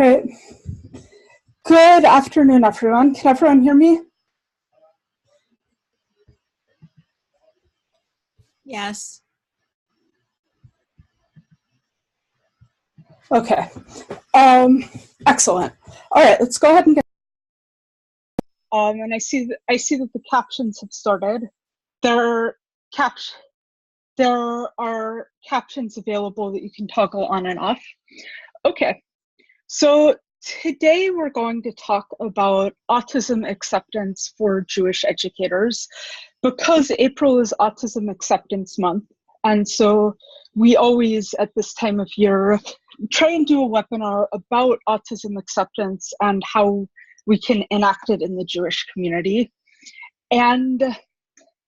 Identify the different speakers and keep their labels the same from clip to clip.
Speaker 1: Great. Good afternoon, everyone. Can everyone hear me?
Speaker 2: Yes.
Speaker 1: Okay. Excellent. All right, let's go ahead and get. And I see that the captions have started. There are captions available that you can toggle on and off. Okay. So today we're going to talk about autism acceptance for Jewish educators, because April is Autism Acceptance Month. And so we always, at this time of year, try and do a webinar about autism acceptance and how we can enact it in the Jewish community. And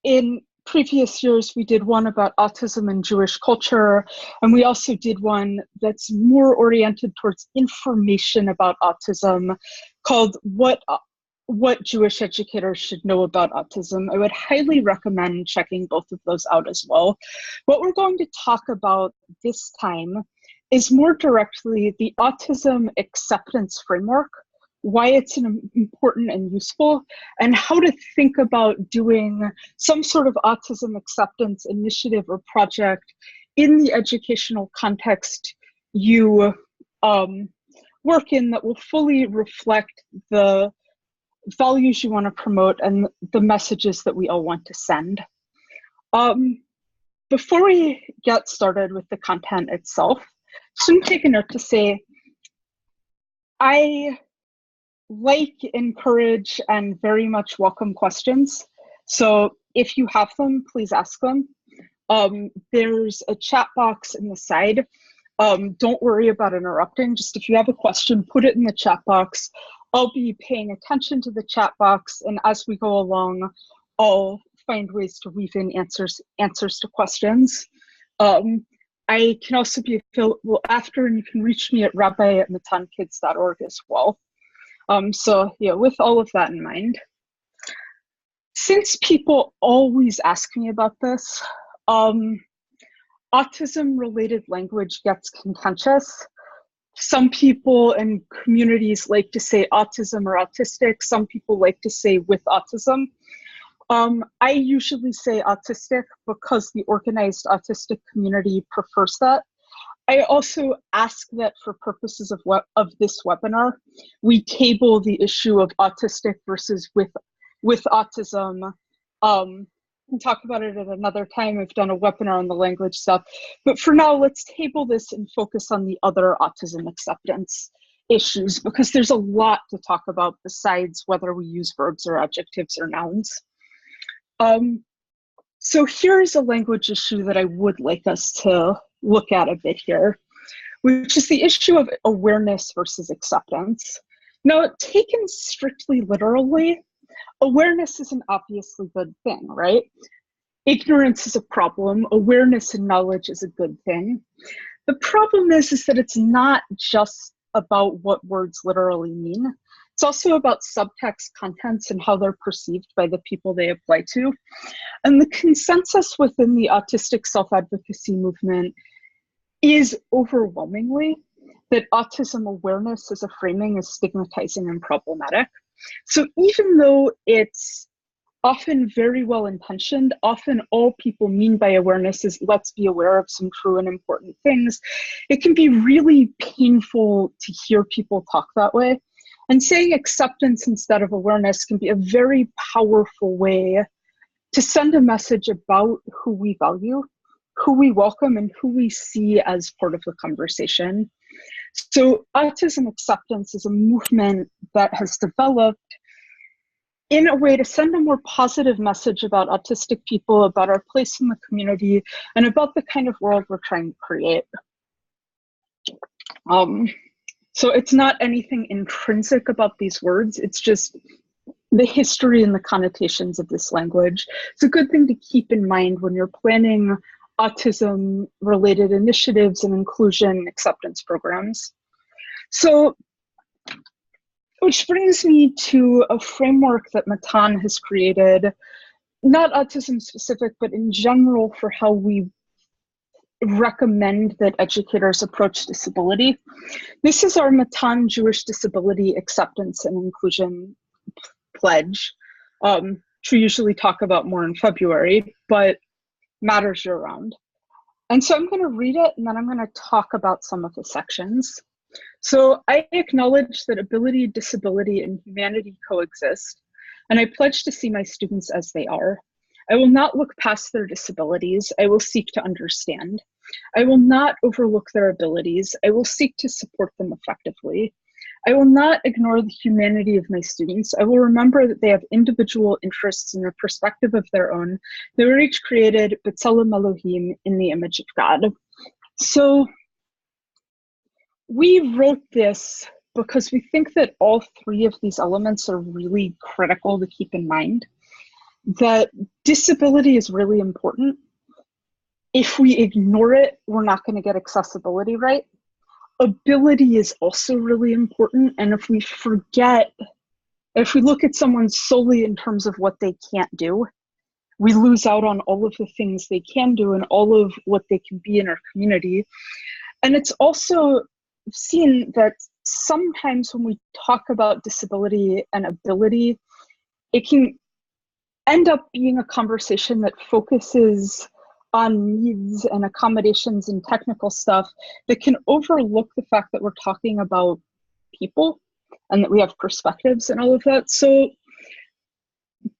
Speaker 1: in previous years, we did one about autism and Jewish culture, and we also did one that's more oriented towards information about autism, called What Jewish Educators Should Know About Autism. I would highly recommend checking both of those out as well. What we're going to talk about this time is more directly the autism acceptance framework, why it's important and useful, and how to think about doing some sort of autism acceptance initiative or project in the educational context you work in that will fully reflect the values you want to promote and the messages that we all want to send. Before we get started with the content itself, just want to take a note to say, I encourage, and very much welcome questions. So if you have them, please ask them. There's a chat box in the side. Don't worry about interrupting. Just if you have a question, put it in the chat box. I'll be paying attention to the chat box, and as we go along, I'll find ways to weave in answers to questions. I can also be available after, and you can reach me at rabbi@matankids.org as well. So yeah, with all of that in mind, since people always ask me about this, autism-related language gets contentious. Some people and communities like to say autism or autistic. Some people like to say with autism. I usually say autistic because the organized autistic community prefers that. I also ask that for purposes of this webinar, we table the issue of autistic versus with autism. We'll talk about it at another time. I've done a webinar on the language stuff, but for now, let's table this and focus on the other autism acceptance issues, because there's a lot to talk about besides whether we use verbs or adjectives or nouns. So here's a language issue that I would like us to look at a bit here, which is the issue of awareness versus acceptance. Now, taken strictly literally, awareness is an obviously good thing, right? Ignorance is a problem. Awareness and knowledge is a good thing. The problem is that it's not just about what words literally mean. It's also about subtext contents and how they're perceived by the people they apply to. And the consensus within the autistic self-advocacy movement is overwhelmingly that autism awareness as a framing is stigmatizing and problematic. So even though it's often very well intentioned, often all people mean by awareness is let's be aware of some true and important things, it can be really painful to hear people talk that way. And saying acceptance instead of awareness can be a very powerful way to send a message about who we value, who we welcome, and who we see as part of the conversation. So autism acceptance is a movement that has developed in a way to send a more positive message about autistic people, about our place in the community, and about the kind of world we're trying to create. So it's not anything intrinsic about these words, it's just the history and the connotations of this language. It's a good thing to keep in mind when you're planning autism-related initiatives and inclusion acceptance programs. So, which brings me to a framework that Matan has created, not autism specific, but in general for how we recommend that educators approach disability. This is our Matan Jewish Disability Acceptance and Inclusion Pledge, which we usually talk about more in February, but matters year round. And so I'm going to read it, and then I'm going to talk about some of the sections. So I acknowledge that ability, disability, and humanity coexist, and I pledge to see my students as they are. I will not look past their disabilities. I will seek to understand. I will not overlook their abilities. I will seek to support them effectively. I will not ignore the humanity of my students. I will remember that they have individual interests and a perspective of their own. They were each created, B'Tselem Elohim, in the image of God. So we wrote this because we think that all three of these elements are really critical to keep in mind. That disability is really important. If we ignore it, we're not going to get accessibility right. Ability is also really important. And if we look at someone solely in terms of what they can't do, we lose out on all of the things they can do and all of what they can be in our community. And it's also seen that sometimes when we talk about disability and ability, it can end up being a conversation that focuses on needs and accommodations and technical stuff that can overlook the fact that we're talking about people and that we have perspectives and all of that. So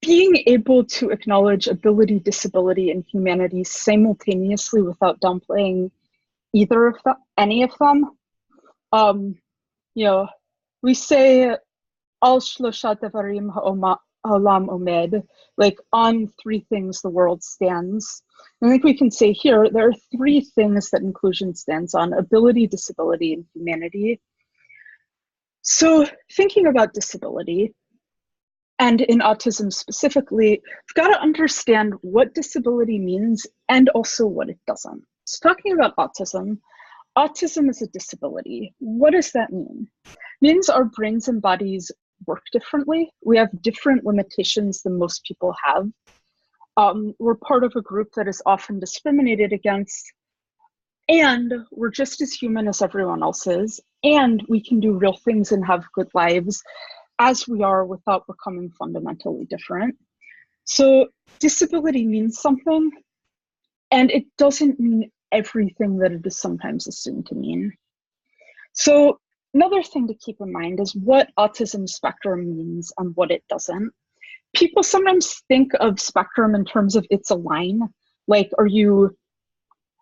Speaker 1: being able to acknowledge ability, disability, and humanity simultaneously without downplaying any of them. We say al shlosha devarim ha'olam omed, like on three things the world stands. I think we can say here, there are three things that inclusion stands on: ability, disability, and humanity. So thinking about disability, and in autism specifically, we've got to understand what disability means and also what it doesn't. So talking about autism is a disability. What does that mean? It means our brains and bodies work differently. We have different limitations than most people have. We're part of a group that is often discriminated against, and we're just as human as everyone else is, and we can do real things and have good lives as we are without becoming fundamentally different. So disability means something, and it doesn't mean everything that it is sometimes assumed to mean. So another thing to keep in mind is what autism spectrum means and what it doesn't. People sometimes think of spectrum in terms of it's a line. Like, are you,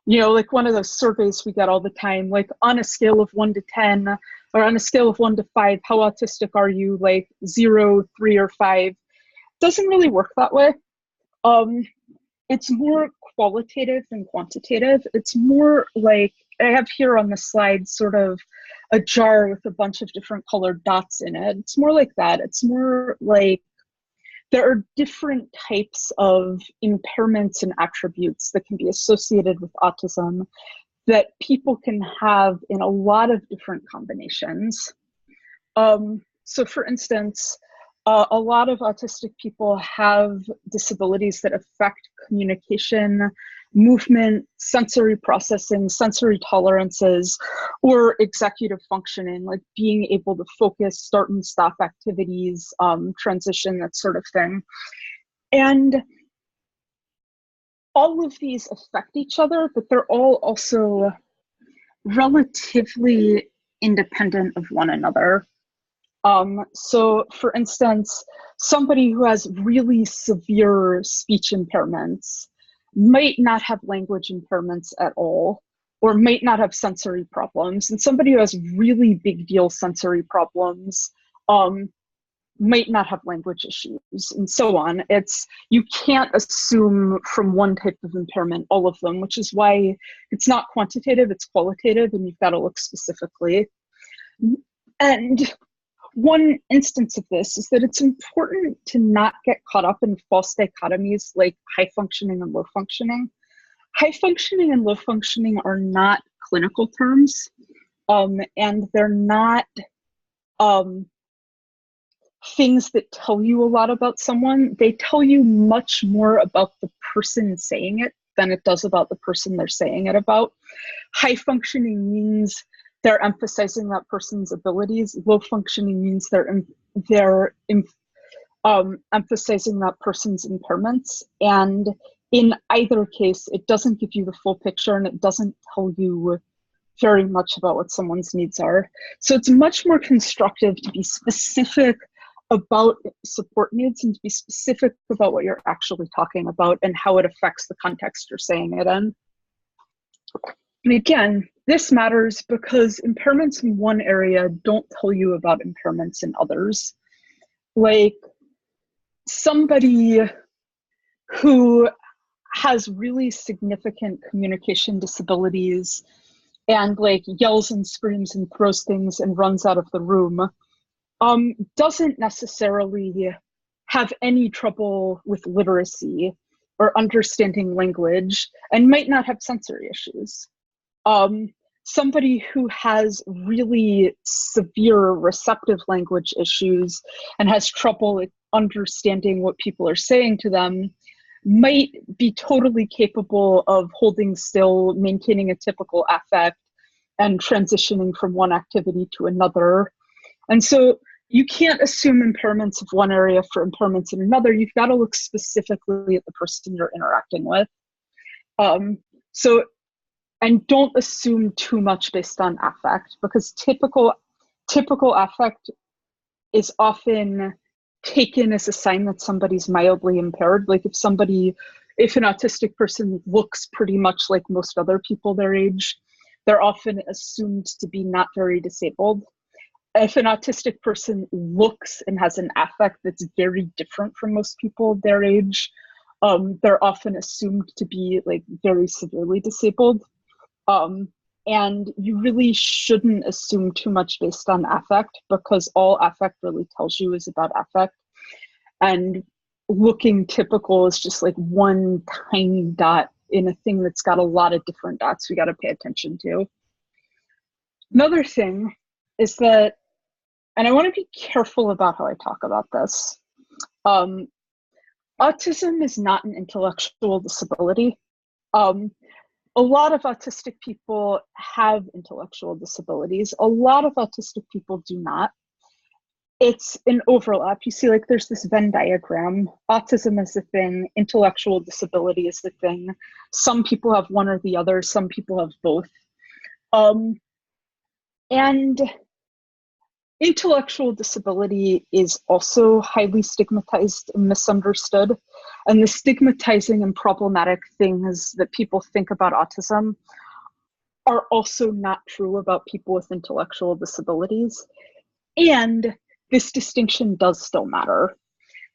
Speaker 1: like one of those surveys we get all the time, like on a scale of 1 to 10, or on a scale of 1 to 5, how autistic are you? Like 0, 3, or 5. Doesn't really work that way. It's more qualitative than quantitative. It's more like, I have here on the slide sort of a jar with a bunch of different colored dots in it. It's more like that. It's more like there are different types of impairments and attributes that can be associated with autism that people can have in a lot of different combinations. So for instance, a lot of autistic people have disabilities that affect communication, movement, sensory processing, sensory tolerances, or executive functioning, like being able to focus, start and stop activities, transition, that sort of thing. And all of these affect each other, but they're all also relatively independent of one another. So for instance, somebody who has really severe speech impairments might not have language impairments at all, or might not have sensory problems. And somebody who has really big deal sensory problems might not have language issues, and so on. You can't assume from one type of impairment all of them, which is why it's not quantitative, it's qualitative, and you've got to look specifically. And one instance of this is that it's important to not get caught up in false dichotomies like high functioning and low functioning. High functioning and low functioning are not clinical terms, and they're not things that tell you a lot about someone. They tell you much more about the person saying it than it does about the person they're saying it about. High functioning means they're emphasizing that person's abilities. Low functioning means they're emphasizing that person's impairments. And in either case, it doesn't give you the full picture, and it doesn't tell you very much about what someone's needs are. So it's much more constructive to be specific about support needs and to be specific about what you're actually talking about and how it affects the context you're saying it in. And again, this matters because impairments in one area don't tell you about impairments in others. Like somebody who has really significant communication disabilities and like yells and screams and throws things and runs out of the room, doesn't necessarily have any trouble with literacy or understanding language and might not have sensory issues. Somebody who has really severe receptive language issues and has trouble understanding what people are saying to them might be totally capable of holding still, maintaining a typical affect, and transitioning from one activity to another. And so you can't assume impairments of one area for impairments in another. You've got to look specifically at the person you're interacting with. And don't assume too much based on affect, because typical affect is often taken as a sign that somebody's mildly impaired. Like if an autistic person looks pretty much like most other people their age, they're often assumed to be not very disabled. If an autistic person looks and has an affect that's very different from most people their age, they're often assumed to be like very severely disabled. And you really shouldn't assume too much based on affect, because all affect really tells you is about affect. And looking typical is just like one tiny dot in a thing that's got a lot of different dots we got to pay attention to. Another thing is that, and I want to be careful about how I talk about this, autism is not an intellectual disability. A lot of autistic people have intellectual disabilities. A lot of autistic people do not. It's an overlap. You see, like there's this Venn diagram. Autism is the thing, intellectual disability is the thing. Some people have one or the other, some people have both. And intellectual disability is also highly stigmatized and misunderstood. And the stigmatizing and problematic things that people think about autism are also not true about people with intellectual disabilities. And this distinction does still matter,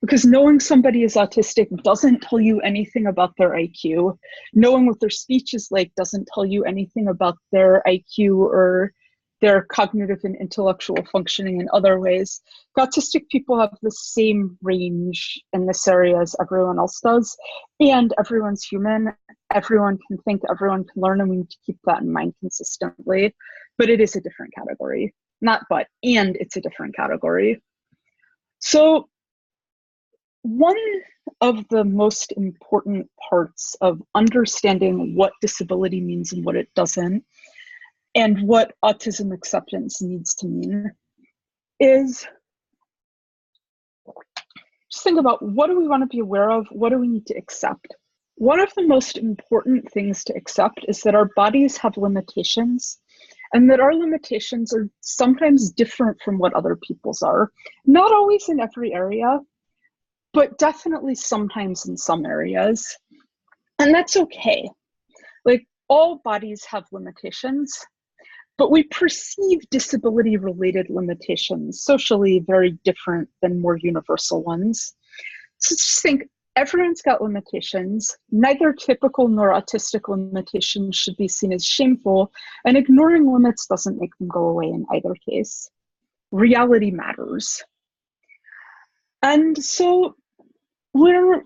Speaker 1: because knowing somebody is autistic doesn't tell you anything about their IQ. Knowing what their speech is like doesn't tell you anything about their IQ or their cognitive and intellectual functioning in other ways. Autistic people have the same range in this area as everyone else does, and everyone's human. Everyone can think, everyone can learn, and we need to keep that in mind consistently. But it is a different category. And it's a different category. So one of the most important parts of understanding what disability means and what it doesn't, and what autism acceptance needs to mean, is just think about, what do we want to be aware of? What do we need to accept? One of the most important things to accept is that our bodies have limitations, and that our limitations are sometimes different from what other people's are. Not always in every area, but definitely sometimes in some areas. And that's okay. Like, all bodies have limitations, but we perceive disability-related limitations socially very different than more universal ones. So just think, everyone's got limitations. Neither typical nor autistic limitations should be seen as shameful, and ignoring limits doesn't make them go away in either case. Reality matters. And so when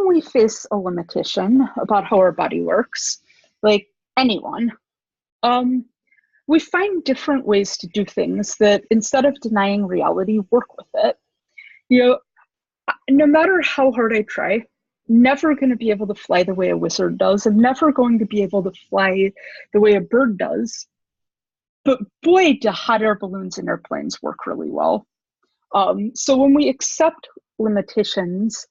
Speaker 1: we face a limitation about how our body works, like anyone, we find different ways to do things that, instead of denying reality, work with it. You know, no matter how hard I try, never going to be able to fly the way a wizard does. I'm never going to be able to fly the way a bird does. But boy, do hot air balloons and airplanes work really well. So when we accept limitations,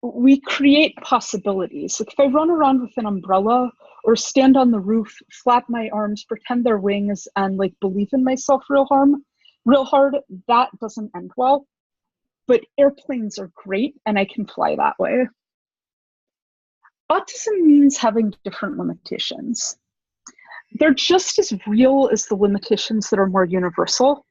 Speaker 1: we create possibilities. Like if I run around with an umbrella or stand on the roof, flap my arms, pretend they're wings, and like believe in myself real hard, that doesn't end well. But airplanes are great and I can fly that way. Autism means having different limitations. They're just as real as the limitations that are more universal.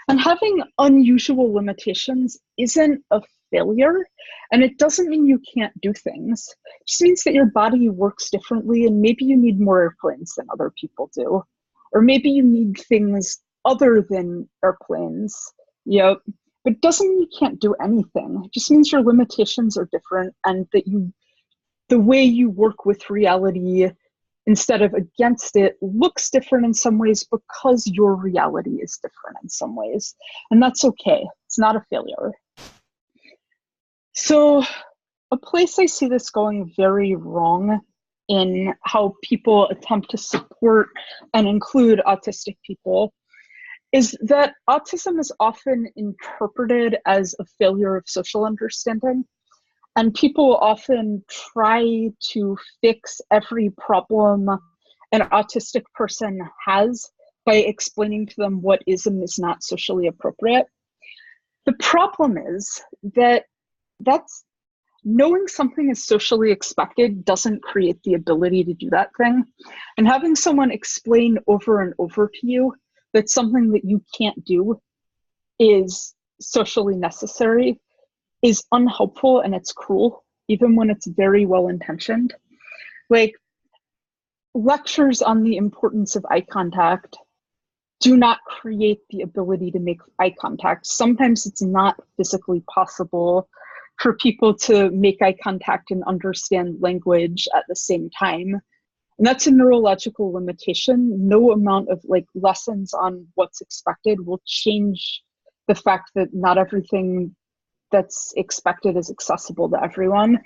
Speaker 1: And having unusual limitations isn't a failure, and it doesn't mean you can't do things. It just means that your body works differently, and maybe you need more airplanes than other people do. Or maybe you need things other than airplanes. But it doesn't mean you can't do anything. It just means your limitations are different, and that the way you work with reality instead of against it looks different in some ways because your reality is different in some ways. And that's okay. It's not a failure. So a place I see this going very wrong in how people attempt to support and include autistic people is that autism is often interpreted as a failure of social understanding. And people often try to fix every problem an autistic person has by explaining to them what is and is not socially appropriate. The problem is that knowing something is socially expected doesn't create the ability to do that thing. And having someone explain over and over to you that something that you can't do is socially necessary is unhelpful, and it's cruel, even when it's very well-intentioned. Like, lectures on the importance of eye contact do not create the ability to make eye contact. Sometimes it's not physically possible for people to make eye contact and understand language at the same time. And that's a neurological limitation. No amount of lessons on what's expected will change the fact that not everything that's expected is accessible to everyone.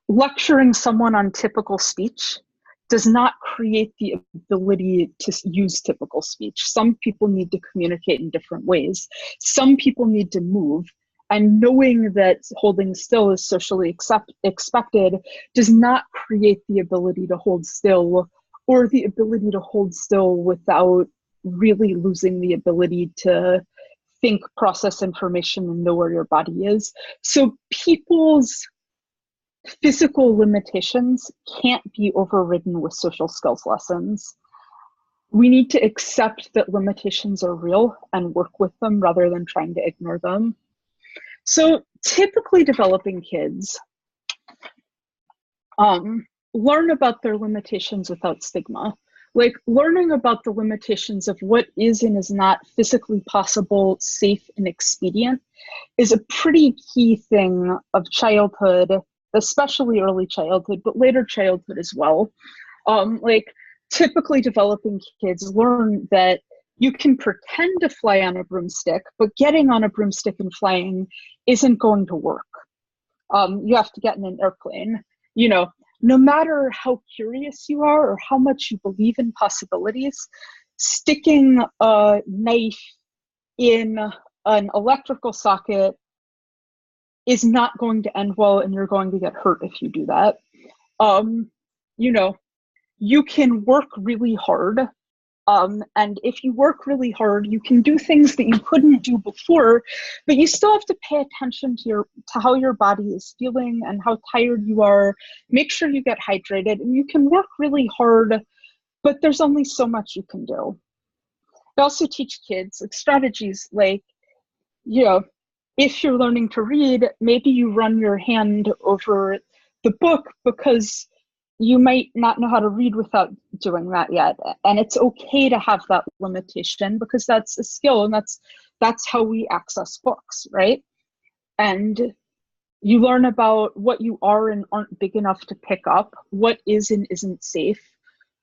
Speaker 1: Lecturing someone on typical speech does not create the ability to use typical speech. Some people need to communicate in different ways. Some people need to move. And knowing that holding still is socially expected does not create the ability to hold still, or the ability to hold still without really losing the ability to think, process information, and know where your body is. So people's physical limitations can't be overridden with social skills lessons. We need to accept that limitations are real and work with them rather than trying to ignore them. So typically developing kids learn about their limitations without stigma. Like learning about the limitations of what is and is not physically possible, safe, and expedient is a pretty key thing of childhood, especially early childhood, but later childhood as well. Typically developing kids learn that you can pretend to fly on a broomstick, but getting on a broomstick and flying isn't going to work. You have to get in an airplane. No matter how curious you are or how much you believe in possibilities, sticking a knife in an electrical socket is not going to end well, and you're going to get hurt if you do that. You can work really hard. And if you work really hard, you can do things that you couldn't do before, but you still have to pay attention to how your body is feeling and how tired you are. Make sure you get hydrated, and you can work really hard, but there's only so much you can do. I also teach kids strategies if you're learning to read, maybe you run your hand over the book because you might not know how to read without doing that yet. And it's okay to have that limitation because that's a skill, and that's how we access books, right? And you learn about what you are and aren't big enough to pick up, what is and isn't safe.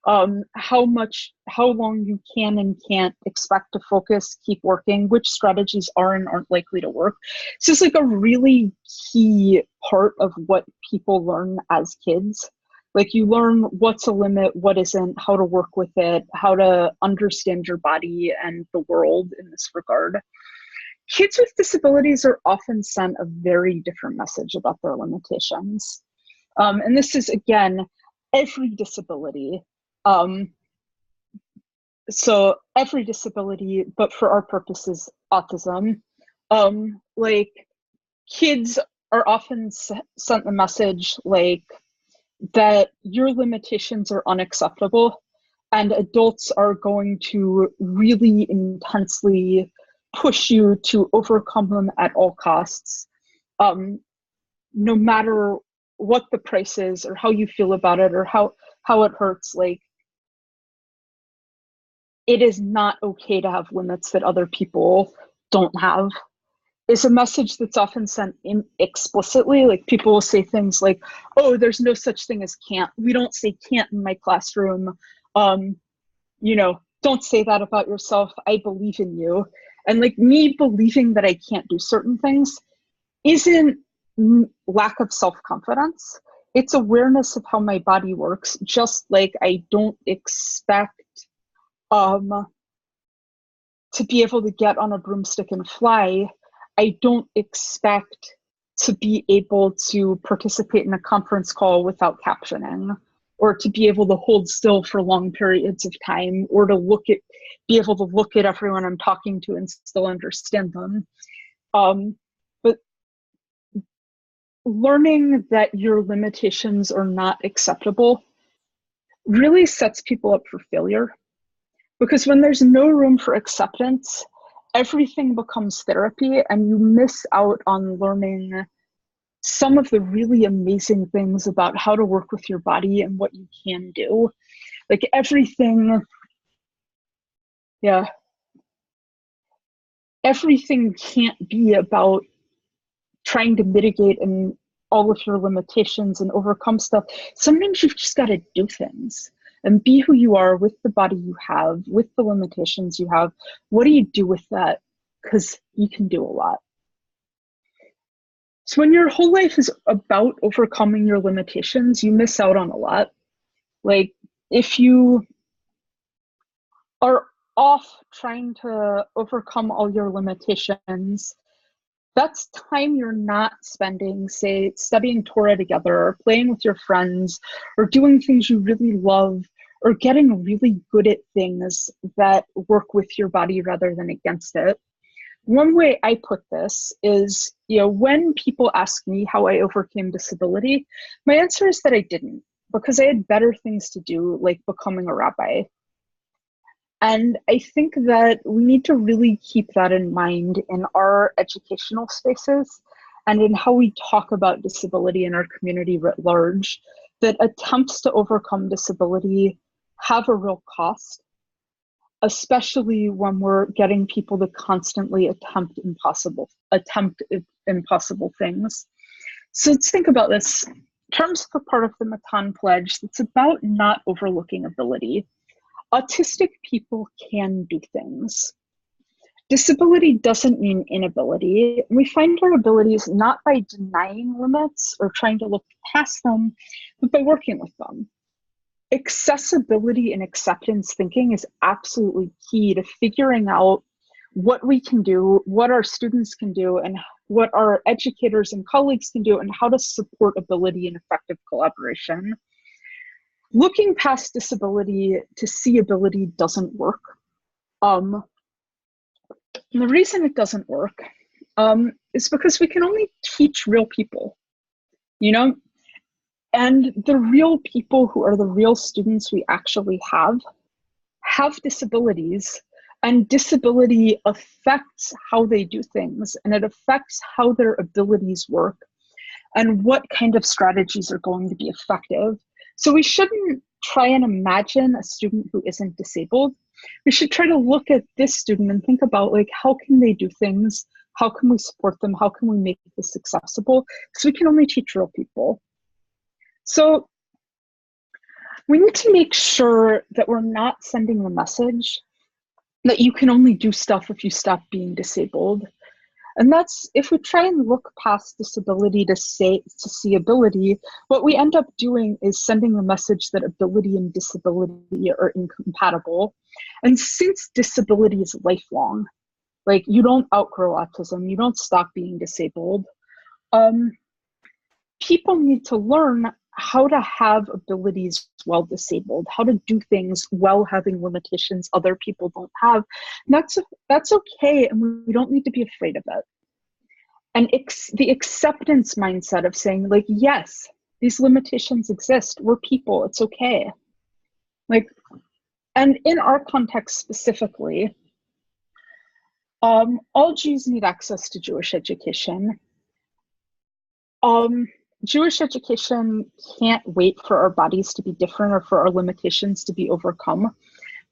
Speaker 1: how long you can and can't expect to focus, keep working, which strategies are and aren't likely to work. It's just like a really key part of what people learn as kids. Like you learn what's a limit, what isn't, how to work with it, how to understand your body and the world in this regard. Kids with disabilities are often sent a very different message about their limitations. And this is, again, every disability. So every disability, but for our purposes, autism. Like kids are often sent the message like that your limitations are unacceptable, and adults are going to really intensely push you to overcome them at all costs, no matter what the price is or how you feel about it or how it hurts. Like, it is not okay to have limits that other people don't have. Is a message that's often sent explicitly. Like people will say things like, oh, there's no such thing as can't. We don't say can't in my classroom. Don't say that about yourself. I believe in you. And like me believing that I can't do certain things isn't lack of self-confidence. It's awareness of how my body works, just like I don't expect to be able to get on a broomstick and fly. I don't expect to be able to participate in a conference call without captioning, or to be able to hold still for long periods of time, or to be able to look at everyone I'm talking to and still understand them. But learning that your limitations are not acceptable really sets people up for failure. Because when there's no room for acceptance, everything becomes therapy, and you miss out on learning some of the really amazing things about how to work with your body and what you can do. Like everything can't be about trying to mitigate and all of your limitations and overcome stuff. Sometimes you've just got to do things and be who you are with the body you have, with the limitations you have. What do you do with that? Because you can do a lot. So when your whole life is about overcoming your limitations, you miss out on a lot. Like if you are off trying to overcome all your limitations, that's time you're not spending, say, studying Torah together, or playing with your friends, or doing things you really love, or getting really good at things that work with your body rather than against it. One way I put this is, when people ask me how I overcame disability, my answer is that I didn't, because I had better things to do, like becoming a rabbi. And I think that we need to really keep that in mind in our educational spaces and in how we talk about disability in our community writ large, that attempts to overcome disability have a real cost, especially when we're getting people to constantly attempt impossible things. So let's think about this. In terms of a part of the Matan pledge, that's about not overlooking ability. Autistic people can do things. Disability doesn't mean inability. We find our abilities not by denying limits or trying to look past them, but by working with them. Accessibility and acceptance thinking is absolutely key to figuring out what we can do, what our students can do, and what our educators and colleagues can do, and how to support ability and effective collaboration. Looking past disability to see ability doesn't work. And the reason it doesn't work is because we can only teach real people, and the real people who are the real students we actually have disabilities, and disability affects how they do things, and it affects how their abilities work and what kind of strategies are going to be effective. So we shouldn't try and imagine a student who isn't disabled. We should try to look at this student and think about, like, how can they do things? How can we support them? How can we make this accessible? Because we can only teach real people. So We need to make sure that we're not sending the message that you can only do stuff if you stop being disabled. And that's, if we try and look past disability to see ability, what we end up doing is sending the message that ability and disability are incompatible. And since disability is lifelong, like you don't outgrow autism, you don't stop being disabled, people need to learn how to have abilities while disabled, how to do things while having limitations other people don't have. And that's okay, and we don't need to be afraid of it. And the acceptance mindset of saying, like, yes, these limitations exist. We're people. It's okay. Like, and in our context specifically, all Jews need access to Jewish education. Jewish education can't wait for our bodies to be different or for our limitations to be overcome.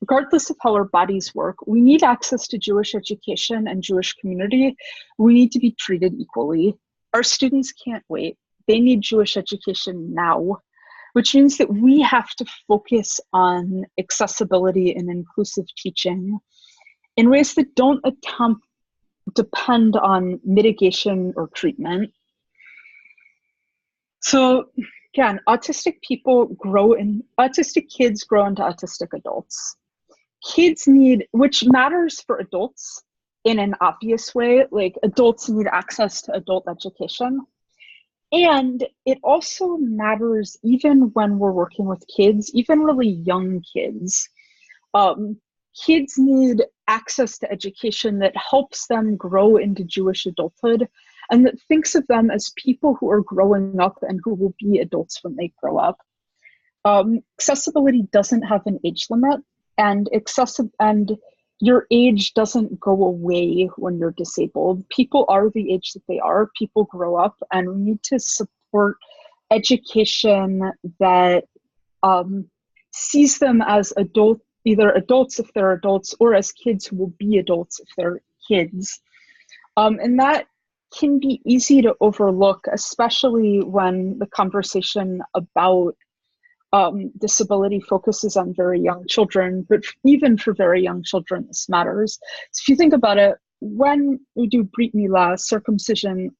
Speaker 1: Regardless of how our bodies work, we need access to Jewish education and Jewish community. We need to be treated equally. Our students can't wait. They need Jewish education now, which means that we have to focus on accessibility and inclusive teaching in ways that don't depend on mitigation or treatment. So again, autistic kids grow into autistic adults. Kids need, which matters for adults in an obvious way, like adults need access to adult education. And it also matters even when we're working with kids, even really young kids. Kids need access to education that helps them grow into Jewish adulthood and that thinks of them as people who are growing up and who will be adults when they grow up. Accessibility doesn't have an age limit, and your age doesn't go away when you're disabled. People are the age that they are. People grow up, and we need to support education that sees them as either adults if they're adults, or as kids who will be adults if they're kids. And that can be easy to overlook, especially when the conversation about disability focuses on very young children, but even for very young children, this matters. So if you think about it, when we do Brit Milah, circumcision,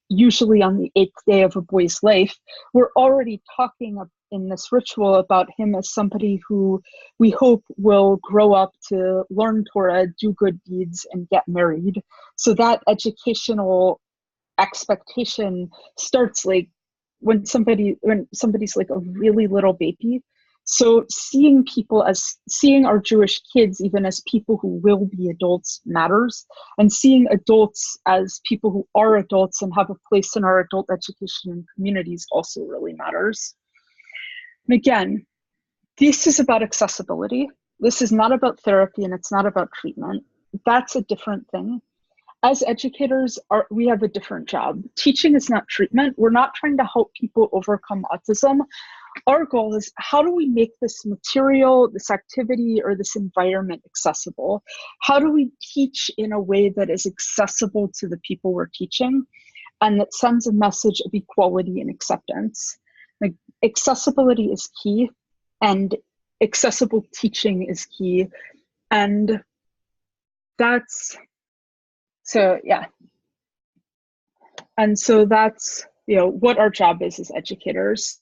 Speaker 1: usually on the 8th day of a boy's life, we're already talking in this ritual about him as somebody who we hope will grow up to learn Torah, do good deeds, and get married. So that educational expectation starts like when somebody's like a really little baby. So seeing our Jewish kids even as people who will be adults matters, and seeing adults as people who are adults and have a place in our adult education and communities also really matters. And again, this is about accessibility. This is not about therapy, and it's not about treatment. That's a different thing. As educators, we have a different job. Teaching is not treatment. We're not trying to help people overcome autism. Our goal is, how do we make this material, this activity, or this environment accessible? How do we teach in a way that is accessible to the people we're teaching and that sends a message of equality and acceptance? Like, accessibility is key, and accessible teaching is key. And that's, so yeah. And so that's, what our job is as educators.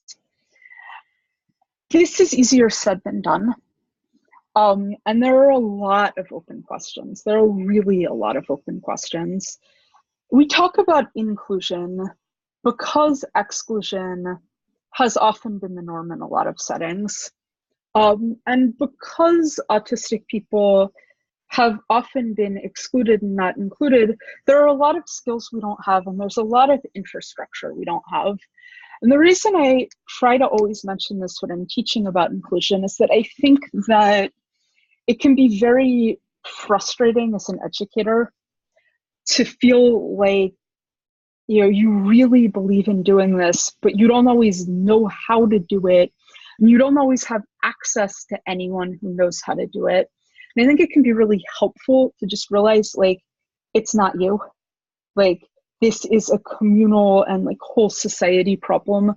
Speaker 1: This is easier said than done. And there are a lot of open questions. There are really a lot of open questions. We talk about inclusion because exclusion has often been the norm in a lot of settings. And because autistic people have often been excluded and not included, there are a lot of skills we don't have, and there's a lot of infrastructure we don't have. And the reason I try to always mention this when I'm teaching about inclusion is that I think that it can be very frustrating as an educator to feel like, you really believe in doing this, but you don't always know how to do it. And you don't always have access to anyone who knows how to do it. And I think it can be really helpful to just realize, like, it's not you. Like, this is a communal and like whole society problem.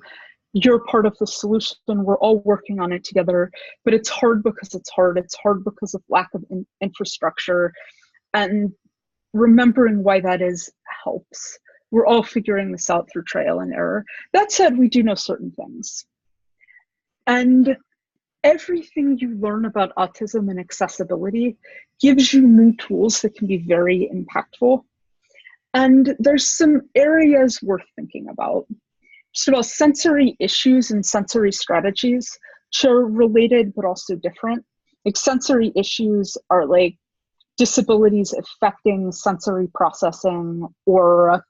Speaker 1: you're part of the solution. We're all working on it together, but it's hard because it's hard. It's hard because of lack of infrastructure, and remembering why that is helps. We're all figuring this out through trial and error. That said, we do know certain things. And everything you learn about autism and accessibility gives you new tools that can be very impactful. And there's some areas worth thinking about. First of all, sensory issues and sensory strategies, which are related but also different. Like sensory issues are like disabilities affecting sensory processing or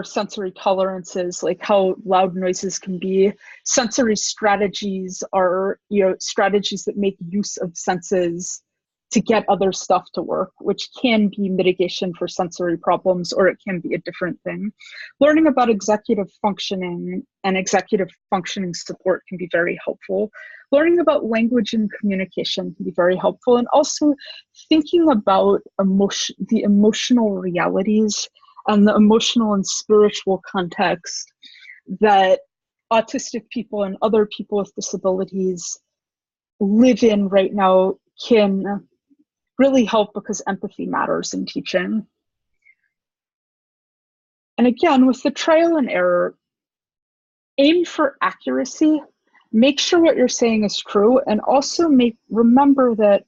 Speaker 1: sensory tolerances, like how loud noises can be. Sensory strategies are, strategies that make use of senses to get other stuff to work, which can be mitigation for sensory problems, or it can be a different thing. Learning about executive functioning and executive functioning support can be very helpful. Learning about language and communication can be very helpful. And also thinking about the emotional realities and the emotional and spiritual context that autistic people and other people with disabilities live in right now can really help, because empathy matters in teaching. And again, with the trial and error, aim for accuracy, make sure what you're saying is true, and also remember that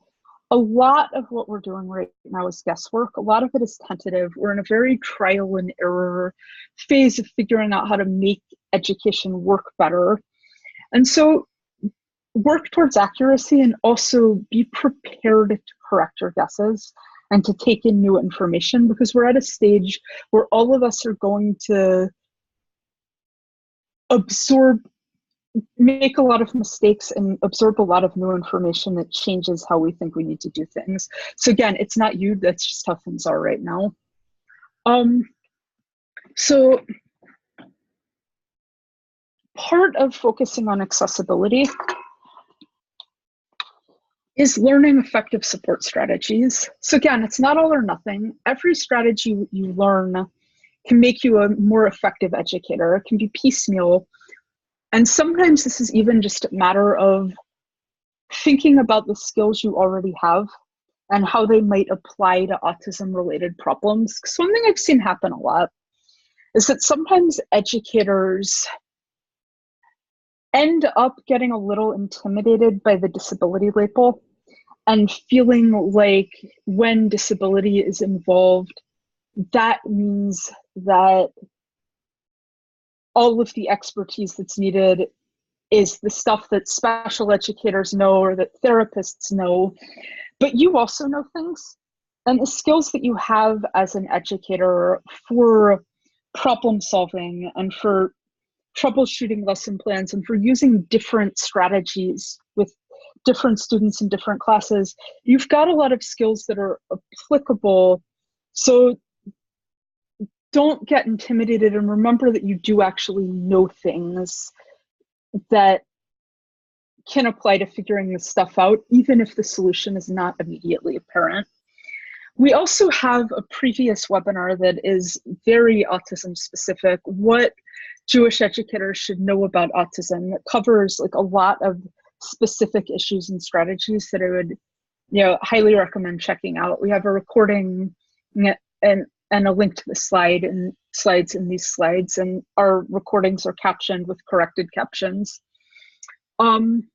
Speaker 1: a lot of what we're doing right now is guesswork. A lot of it is tentative. We're in a very trial and error phase of figuring out how to make education work better. And so work towards accuracy, and also be prepared to correct your guesses and to take in new information, because we're at a stage where all of us are going to make a lot of mistakes and absorb a lot of new information that changes how we think we need to do things. So again, it's not you, that's just how things are right now. So part of focusing on accessibility is learning effective support strategies. So again, it's not all or nothing. Every strategy you learn can make you a more effective educator. It can be piecemeal. And sometimes this is even just a matter of thinking about the skills you already have and how they might apply to autism-related problems. Because one thing I've seen happen a lot is that sometimes educators end up getting a little intimidated by the disability label and feeling like when disability is involved, that means that all of the expertise that's needed is the stuff that special educators know or that therapists know, but you also know things. And the skills that you have as an educator for problem solving and for troubleshooting lesson plans and for using different strategies with different students in different classes, you've got a lot of skills that are applicable. So don't get intimidated, and remember that you do actually know things that can apply to figuring this stuff out, even if the solution is not immediately apparent. We also have a previous webinar that is very autism specific, what Jewish educators should know about autism, that covers like a lot of specific issues and strategies that I would highly recommend checking out. We have a recording and a link to the slides in these slides, and our recordings are captioned with corrected captions. And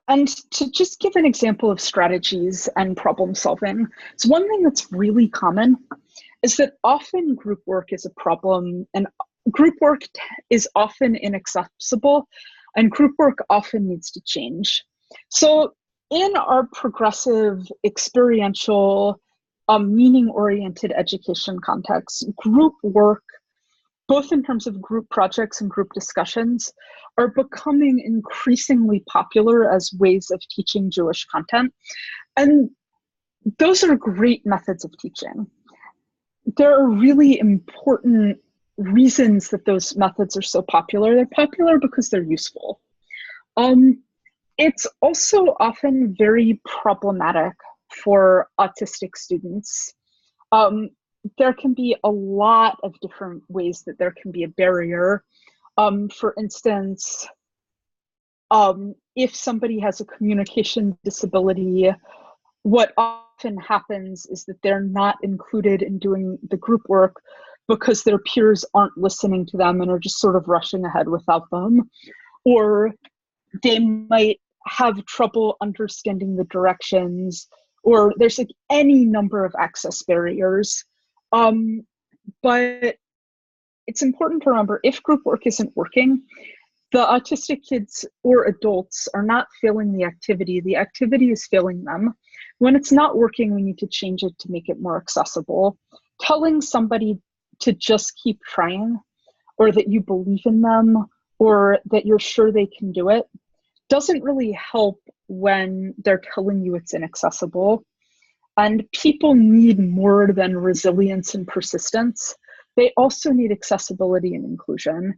Speaker 1: to just give an example of strategies and problem solving, so one thing that's really common is that often group work is a problem, and group work is often inaccessible, and group work often needs to change. So in our progressive, experiential, meaning-oriented education context, group work, both in terms of group projects and group discussions, are becoming increasingly popular as ways of teaching Jewish content. And those are great methods of teaching. There are really important reasons that those methods are so popular. They're popular because they're useful. It's also often very problematic for autistic students. there can be a lot of different ways that there can be a barrier. For instance, if somebody has a communication disability, what often happens is that they're not included in doing the group work because their peers aren't listening to them and are just sort of rushing ahead without them. Or they might have trouble understanding the directions, or there's like any number of access barriers. But it's important to remember, if group work isn't working, the autistic kids or adults are not failing the activity is failing them. When it's not working, we need to change it to make it more accessible. Telling somebody to just keep trying, or that you believe in them, or that you're sure they can do it, doesn't really help when they're telling you it's inaccessible. And people need more than resilience and persistence. They also need accessibility and inclusion.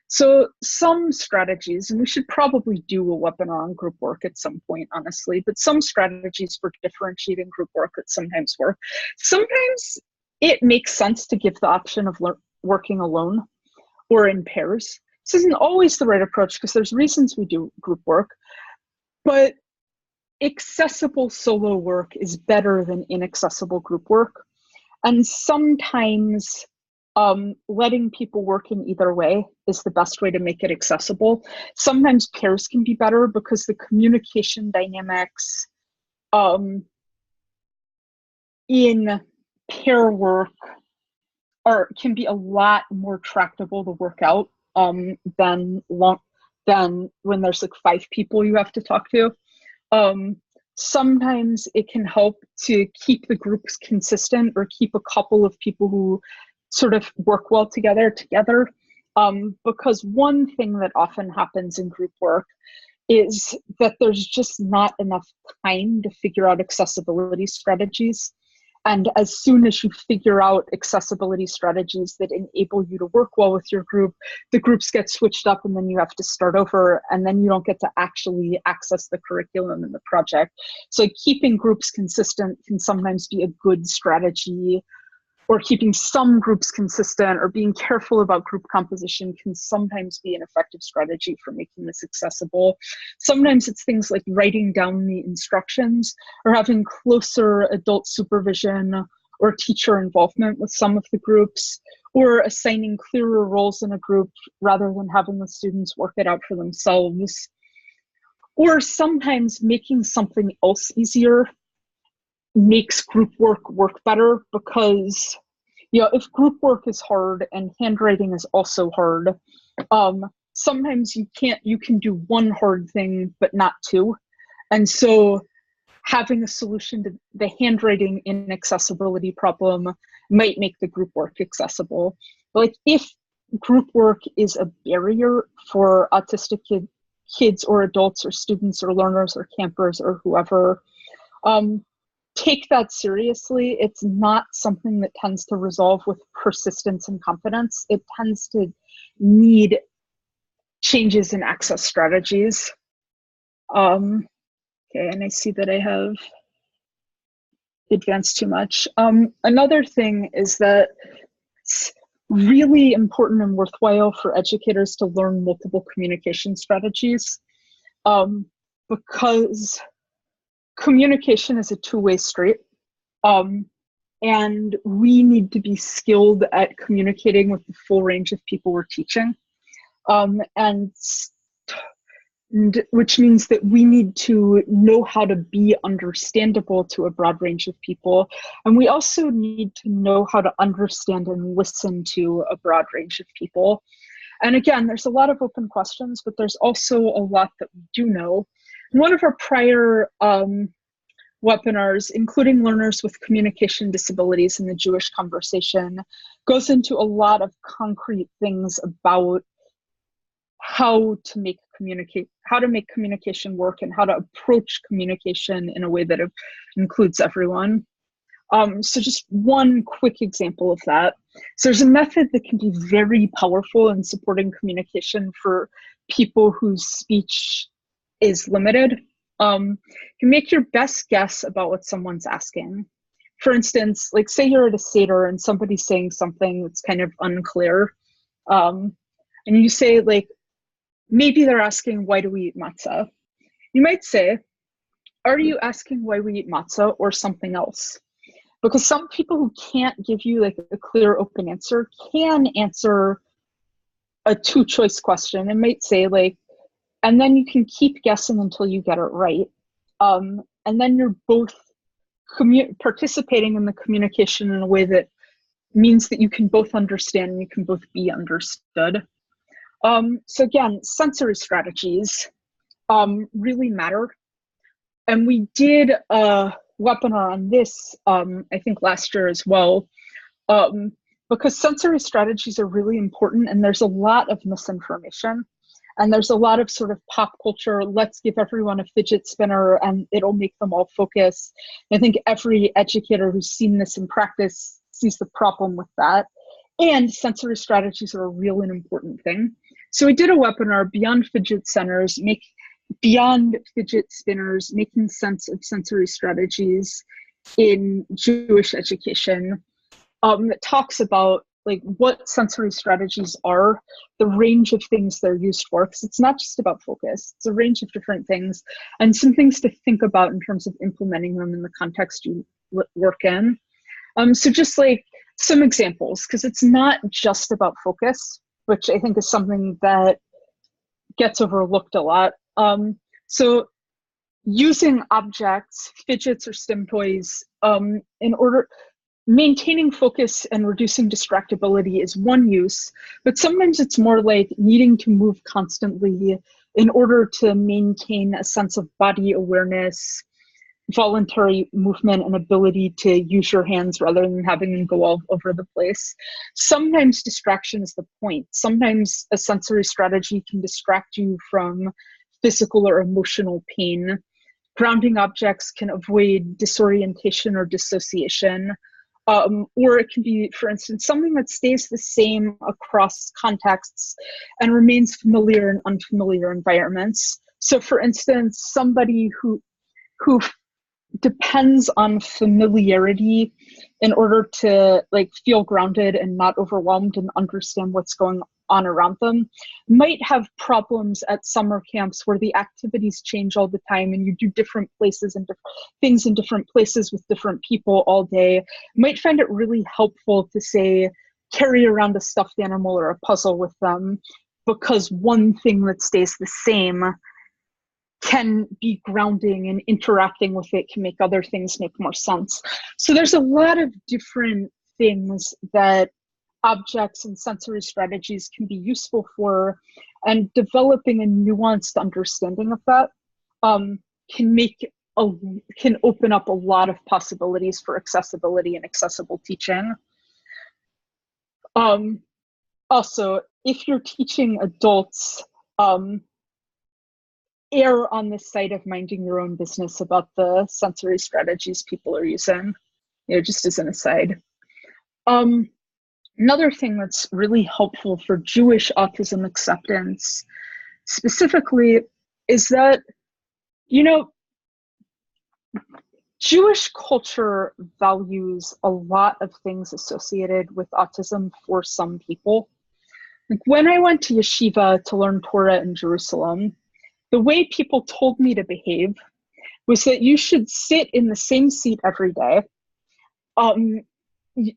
Speaker 1: So some strategies, and we should probably do a webinar on group work at some point, honestly, but some strategies for differentiating group work that sometimes work. Sometimes it makes sense to give the option of working alone or in pairs. This isn't always the right approach because there's reasons we do group work, but accessible solo work is better than inaccessible group work. And sometimes letting people work in either way is the best way to make it accessible. Sometimes pairs can be better because the communication dynamics in pair work can be a lot more tractable to work out than when there's like 5 people you have to talk to. Sometimes it can help to keep the groups consistent, or keep a couple of people who sort of work well together. Because one thing that often happens in group work is that there's just not enough time to figure out accessibility strategies. And as soon as you figure out accessibility strategies that enable you to work well with your group, the groups get switched up and then you have to start over, and then you don't get to actually access the curriculum and the project. So keeping groups consistent can sometimes be a good strategy, or keeping some groups consistent or being careful about group composition can sometimes be an effective strategy for making this accessible. Sometimes it's things like writing down the instructions, or having closer adult supervision or teacher involvement with some of the groups, or assigning clearer roles in a group rather than having the students work it out for themselves. Or sometimes making something else easier makes group work better, because if group work is hard and handwriting is also hard, sometimes you can do one hard thing but not 2. And so having a solution to the handwriting inaccessibility problem might make the group work accessible. Like, if group work is a barrier for autistic kids or adults or students or learners or campers or whoever, take that seriously. It's not something that tends to resolve with persistence and confidence. It tends to need changes in access strategies. Okay, and I see that I have advanced too much. Another thing is that it's really important and worthwhile for educators to learn multiple communication strategies, because communication is a two-way street, and we need to be skilled at communicating with the full range of people we're teaching, and which means that we need to know how to be understandable to a broad range of people, and we also need to know how to understand and listen to a broad range of people. And again, there's a lot of open questions, but there's also a lot that we do know. One of our prior webinars, including learners with communication disabilities in the Jewish conversation, goes into a lot of concrete things about how to make communication work and how to approach communication in a way that includes everyone. So just one quick example of that. So there's a method that can be very powerful in supporting communication for people whose speech is limited. You make your best guess about what someone's asking. for instance, like say you're at a Seder and somebody's saying something that's kind of unclear. And you say like, maybe they're asking, why do we eat matzah? You might say, are you asking why we eat matzah or something else? Because some people who can't give you like a clear open answer can answer a two-choice question and might say like, and then you can keep guessing until you get it right. And then you're both participating in the communication in a way that means that you can both understand and you can both be understood. So again, sensory strategies really matter. And we did a webinar on this, I think last year as well, because sensory strategies are really important and there's a lot of misinformation. And there's a lot of sort of pop culture, let's give everyone a fidget spinner and it'll make them all focus. I think every educator who's seen this in practice sees the problem with that. And sensory strategies are a real and important thing. So we did a webinar, Beyond Fidget Spinners, Making Sense of Sensory Strategies in Jewish Education, that talks about like what sensory strategies are, the range of things they're used for, because it's not just about focus, it's a range of different things, and some things to think about in terms of implementing them in the context you work in. So just like some examples, because it's not just about focus, which I think is something that gets overlooked a lot. So using objects, fidgets or stim toys, in order, maintaining focus and reducing distractibility is one use, but sometimes it's more like needing to move constantly in order to maintain a sense of body awareness, voluntary movement, and ability to use your hands rather than having them go all over the place. Sometimes distraction is the point. Sometimes a sensory strategy can distract you from physical or emotional pain. Grounding objects can avoid disorientation or dissociation. Or it can be, for instance, something that stays the same across contexts and remains familiar in unfamiliar environments. So for instance, somebody who depends on familiarity in order to like feel grounded and not overwhelmed and understand what's going on around them might have problems at summer camps where the activities change all the time and you do different places and different things in different places with different people all day. Might find it really helpful to say carry around a stuffed animal or a puzzle with them, because one thing that stays the same can be grounding, and interacting with it can make other things make more sense. So there's a lot of different things that objects and sensory strategies can be useful for, and developing a nuanced understanding of that can open up a lot of possibilities for accessibility and accessible teaching. Also, if you're teaching adults, err on the side of minding your own business about the sensory strategies people are using, just as an aside. Another thing that's really helpful for Jewish autism acceptance specifically is that, Jewish culture values a lot of things associated with autism for some people. Like when I went to yeshiva to learn Torah in Jerusalem, the way people told me to behave was that you should sit in the same seat every day,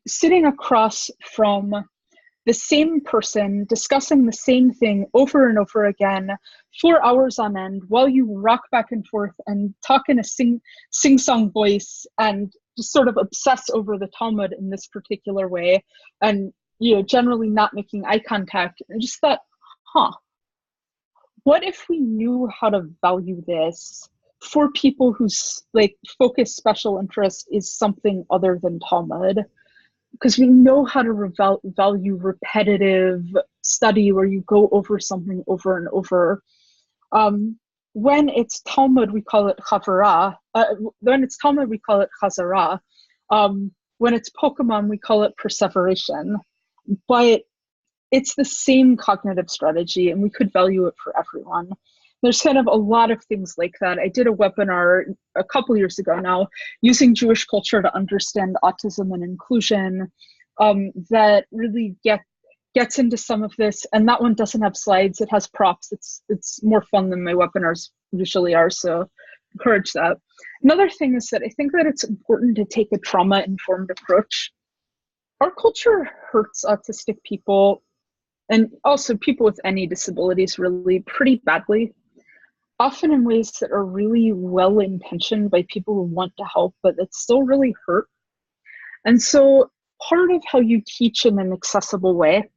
Speaker 1: sitting across from the same person, discussing the same thing over and over again, 4 hours on end, while you rock back and forth and talk in a sing-song voice and just sort of obsess over the Talmud in this particular way, and generally not making eye contact. And I just thought, what if we knew how to value this for people whose focus special interest is something other than Talmud? Because we know how to value repetitive study where you go over something over and over. When it's Talmud, we call it chavara. When it's Talmud, we call it chazara. When it's Pokemon, we call it perseveration. But it's the same cognitive strategy, and we could value it for everyone. There's kind of a lot of things like that. I did a webinar a couple years ago now, using Jewish culture to understand autism and inclusion, that really gets into some of this. And that one doesn't have slides, it has props. It's more fun than my webinars usually are, so encourage that. Another thing is that I think that it's important to take a trauma-informed approach. Our culture hurts autistic people, and also people with any disabilities, really pretty badly, often in ways that are really well-intentioned by people who want to help, but that still really hurt. And so part of how you teach in an accessible way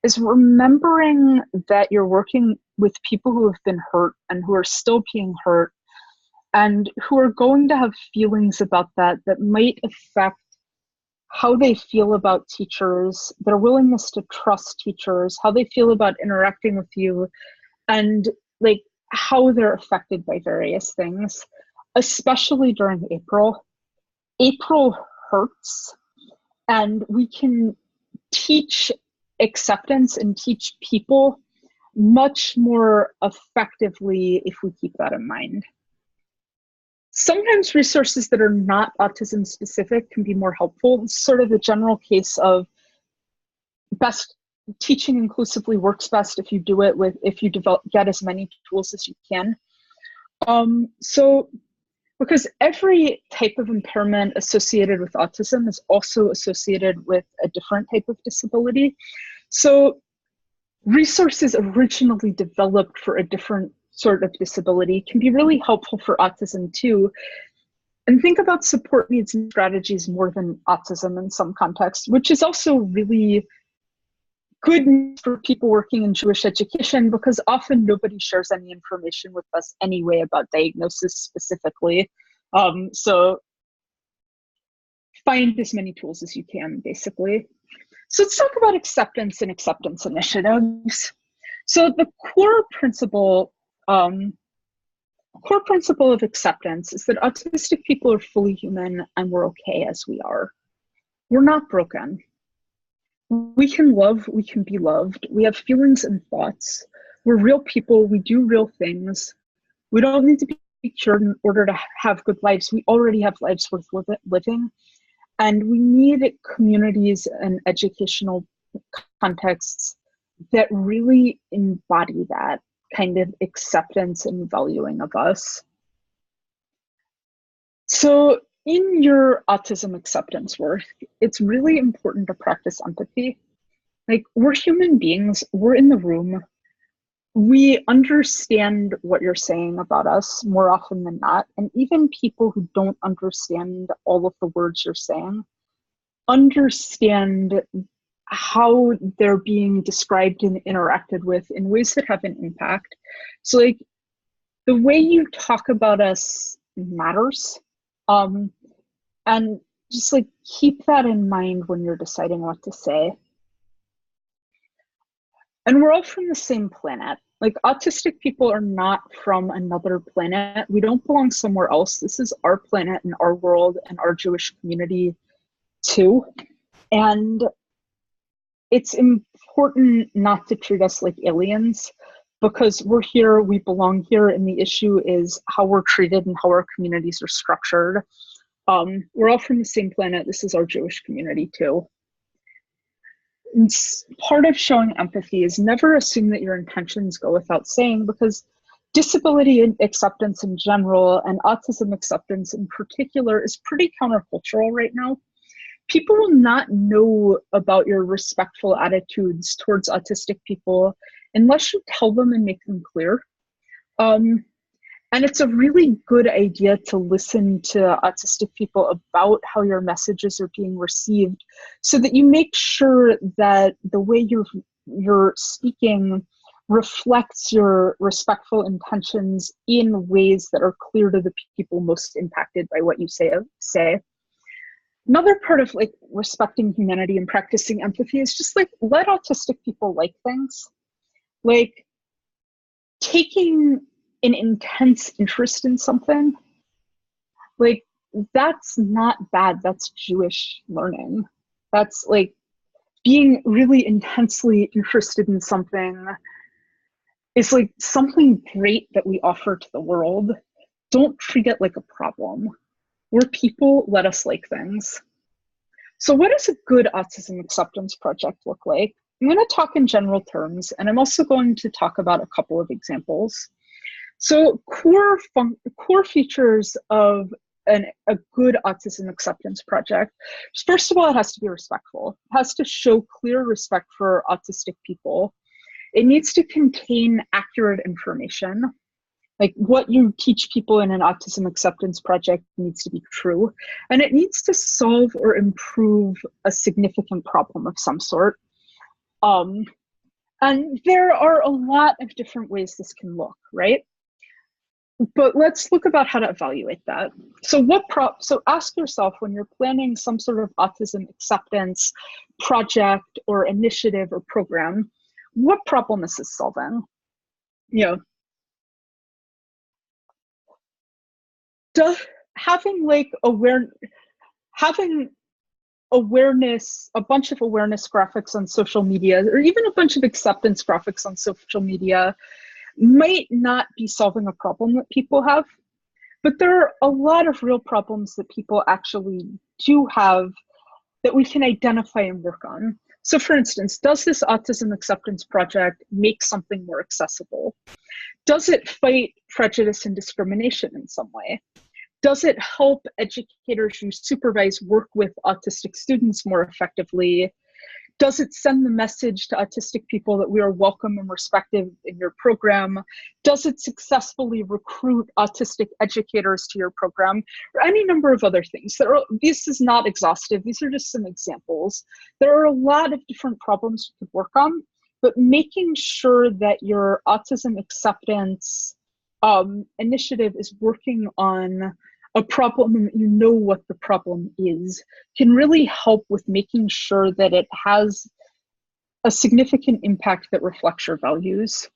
Speaker 1: is remembering that you're working with people who have been hurt and who are still being hurt, and who are going to have feelings about that might affect how they feel about teachers, their willingness to trust teachers, how they feel about interacting with you, and like how they're affected by various things, especially during April. April hurts, and we can teach acceptance and teach people much more effectively if we keep that in mind. Sometimes resources that are not autism specific can be more helpful. It's sort of a general case of best teaching inclusively works best if you do it if you get as many tools as you can. So because every type of impairment associated with autism is also associated with a different type of disability. So resources originally developed for a different sort of disability can be really helpful for autism too. And think about support needs and strategies more than autism in some contexts, which is also really good for people working in Jewish education, because often nobody shares any information with us anyway about diagnosis specifically. So find as many tools as you can, basically. So let's talk about acceptance and acceptance initiatives. So the core principle of acceptance is that autistic people are fully human and we're okay as we are. We're not broken. We can love, we can be loved. We have feelings and thoughts. We're real people, we do real things. We don't need to be cured in order to have good lives. We already have lives worth living. And we need communities and educational contexts that really embody that kind of acceptance and valuing of us. So in your autism acceptance work, it's really important to practice empathy. Like, we're human beings, we're in the room. We understand what you're saying about us more often than not. And even people who don't understand all of the words you're saying understand how they're being described and interacted with in ways that have an impact. So like, the way you talk about us matters. And just like keep that in mind when you're deciding what to say. And we're all from the same planet. Like, autistic people are not from another planet. We don't belong somewhere else. This is our planet and our world and our Jewish community too. And it's important not to treat us like aliens, because we're here, we belong here, and the issue is how we're treated and how our communities are structured. We're all from the same planet. This is our Jewish community too. And part of showing empathy is never assume that your intentions go without saying, because disability and acceptance in general, and autism acceptance in particular, is pretty countercultural right now. People will not know about your respectful attitudes towards autistic people unless you tell them and make them clear. And it's a really good idea to listen to autistic people about how your messages are being received, so that you make sure that the way you're speaking reflects your respectful intentions in ways that are clear to the people most impacted by what you say. Another part of like respecting humanity and practicing empathy is just like, let autistic people like things. Like, taking an intense interest in something, like, that's not bad. That's Jewish learning. That's like being really intensely interested in something is like something great that we offer to the world. Don't treat it like a problem. We're people, let us like things. So what does a good autism acceptance project look like? I'm going to talk in general terms, and I'm also going to talk about a couple of examples. So core features of a good autism acceptance project, first of all, it has to be respectful. It has to show clear respect for autistic people. It needs to contain accurate information. Like what you teach people in an autism acceptance project needs to be true. And it needs to solve or improve a significant problem of some sort. And there are a lot of different ways this can look, right? But let's look about how to evaluate that. So so ask yourself when you're planning some sort of autism acceptance project or initiative or program, what problem is this solving? You know, having awareness, a bunch of awareness graphics on social media, or even a bunch of acceptance graphics on social media might not be solving a problem that people have, but there are a lot of real problems that people actually do have that we can identify and work on. So for instance, does this autism acceptance project make something more accessible? Does it fight prejudice and discrimination in some way? Does it help educators who supervise work with autistic students more effectively? Does it send the message to autistic people that we are welcome and respected in your program? Does it successfully recruit autistic educators to your program? Or any number of other things. This is not exhaustive. These are just some examples. There are a lot of different problems you could work on, but making sure that your autism acceptance initiative is working on a problem and you know what the problem is can really help with making sure that it has a significant impact that reflects your values.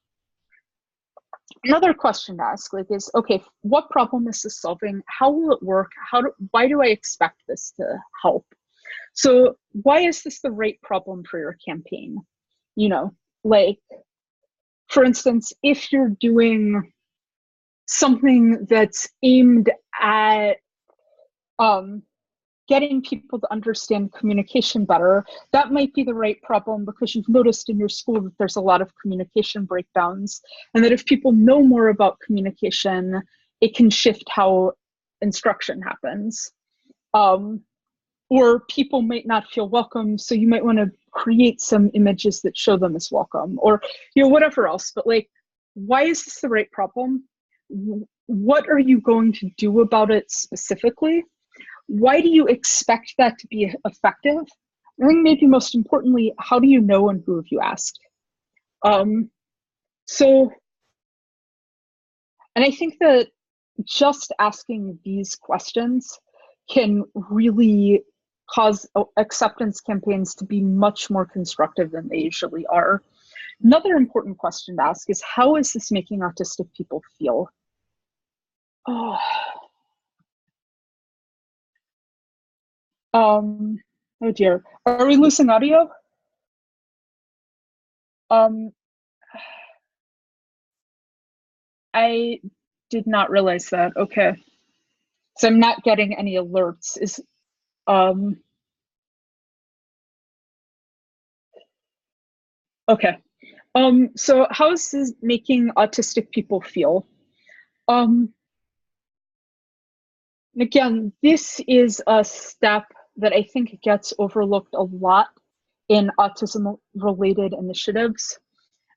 Speaker 1: Another question to ask is, okay, what problem is this solving? How will it work? Why do I expect this to help? So why is this the right problem for your campaign? You know, like, for instance, if you're doing something that's aimed at getting people to understand communication better, that might be the right problem because you've noticed in your school that there's a lot of communication breakdowns, and that if people know more about communication, it can shift how instruction happens. Or people might not feel welcome, so you might want to create some images that show them as welcome, or whatever else. But like, why is this the right problem? What are you going to do about it specifically? Why do you expect that to be effective? I think maybe most importantly, how do you know and who have you asked? And I think that just asking these questions can really cause acceptance campaigns to be much more constructive than they usually are. Another important question to ask is, how is this making autistic people feel? Oh, oh dear. Are we losing audio? I did not realize that. Okay. So I'm not getting any alerts. Okay. So how is this making autistic people feel? Again, this is a step that I think gets overlooked a lot in autism-related initiatives.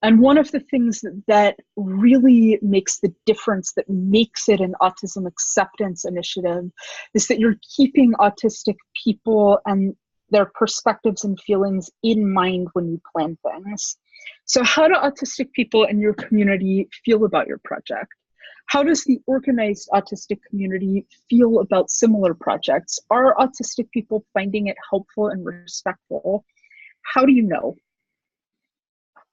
Speaker 1: And one of the things that really makes the difference, that makes it an autism acceptance initiative, is that you're keeping autistic people and their perspectives and feelings in mind when you plan things. So how do autistic people in your community feel about your project? How does the organized autistic community feel about similar projects? Are autistic people finding it helpful and respectful? How do you know?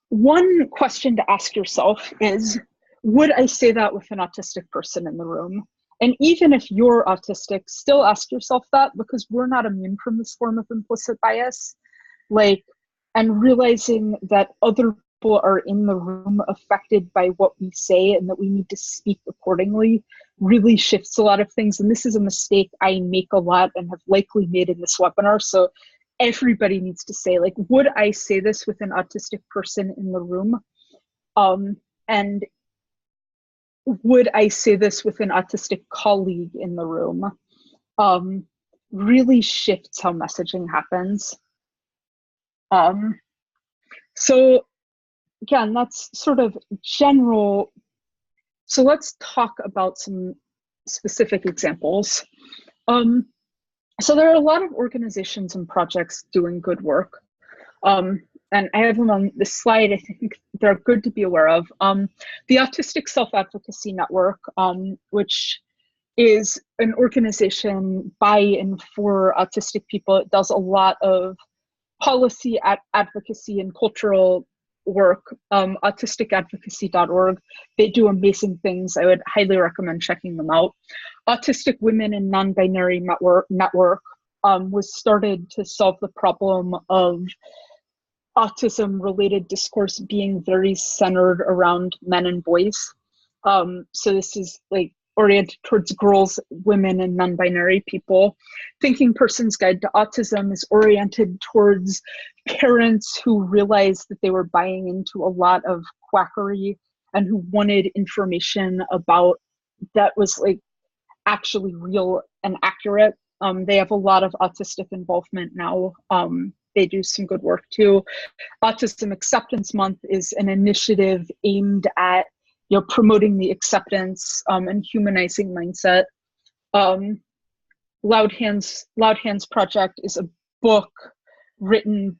Speaker 1: One question to ask yourself is, would I say that with an autistic person in the room? And even if you're autistic, still ask yourself that, because we're not immune from this form of implicit bias. And realizing that other people are in the room affected by what we say and that we need to speak accordingly really shifts a lot of things. And this is a mistake I make a lot and have likely made in this webinar. So everybody needs to say, like, would I say this with an autistic person in the room? And would I say this with an autistic colleague in the room? Really shifts how messaging happens. So again, that's sort of general. So let's talk about some specific examples. So there are a lot of organizations and projects doing good work. And I have them on this slide. I think they're good to be aware of. The Autistic Self-Advocacy Network, which is an organization by and for autistic people. It does a lot of policy advocacy and cultural work. Autisticadvocacy.org. They do amazing things. I would highly recommend checking them out. Autistic Women and Non-Binary Network was started to solve the problem of autism-related discourse being very centered around men and boys. So this is like oriented towards girls, women, and non-binary people. Thinking Person's Guide to Autism is oriented towards parents who realized that they were buying into a lot of quackery and who wanted information about that was like actually real and accurate. They have a lot of autistic involvement now. They do some good work too. Autism Acceptance Month is an initiative aimed at promoting the acceptance and humanizing mindset. Loud Hands Project is a book written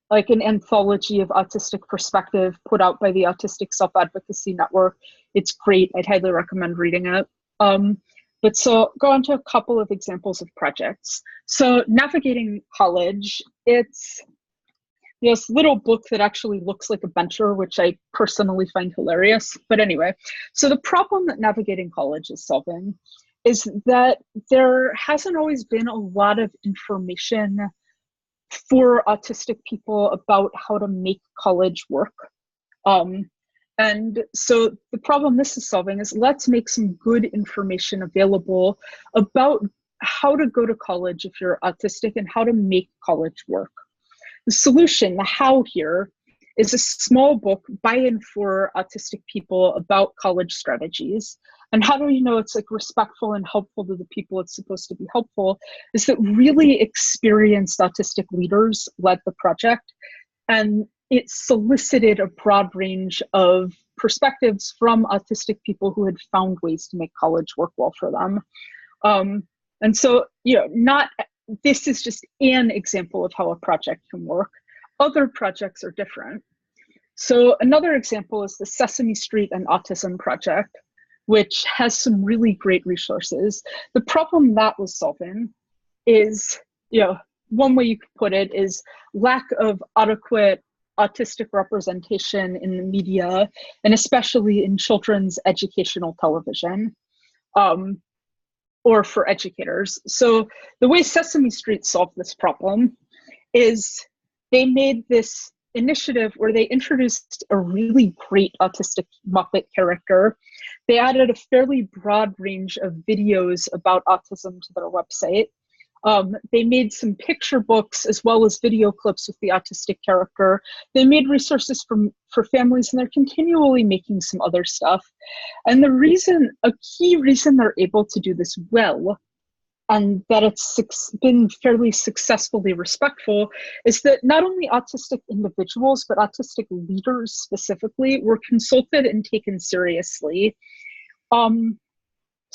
Speaker 1: like an anthology of autistic perspective put out by the Autistic Self-Advocacy Network. It's great. I'd highly recommend reading it. But so go on to a couple of examples of projects. So Navigating College, it's this little book that actually looks like a bencher, which I personally find hilarious. But anyway, so the problem that Navigating College is solving is that there hasn't always been a lot of information for autistic people about how to make college work. And so the problem this is solving is let's make some good information available about how to go to college if you're autistic and how to make college work. The solution, the how here, is a small book by and for autistic people about college strategies. And how do you know it's like respectful and helpful to the people it's supposed to be helpful is that really experienced autistic leaders led the project, and it solicited a broad range of perspectives from autistic people who had found ways to make college work well for them. And so, this is just an example of how a project can work. Other projects are different. So another example is the Sesame Street and Autism project, which has some really great resources. The problem that was solving is, one way you could put it is lack of adequate autistic representation in the media, and especially in children's educational television, or for educators. So the way Sesame Street solved this problem is they made this initiative where they introduced a really great autistic Muppet character. They added a fairly broad range of videos about autism to their website. They made some picture books as well as video clips with the autistic character. They made resources for families, and they're continually making some other stuff. And a key reason they're able to do this well, and that it's been fairly successfully respectful, is that not only autistic individuals, but autistic leaders specifically were consulted and taken seriously.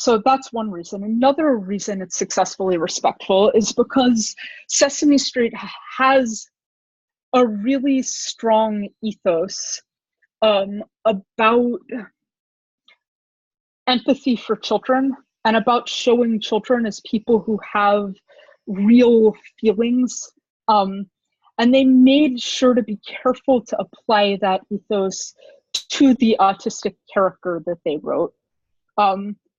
Speaker 1: So that's one reason. Another reason it's successfully respectful is because Sesame Street has a really strong ethos about empathy for children and about showing children as people who have real feelings. And they made sure to be careful to apply that ethos to the autistic character that they wrote.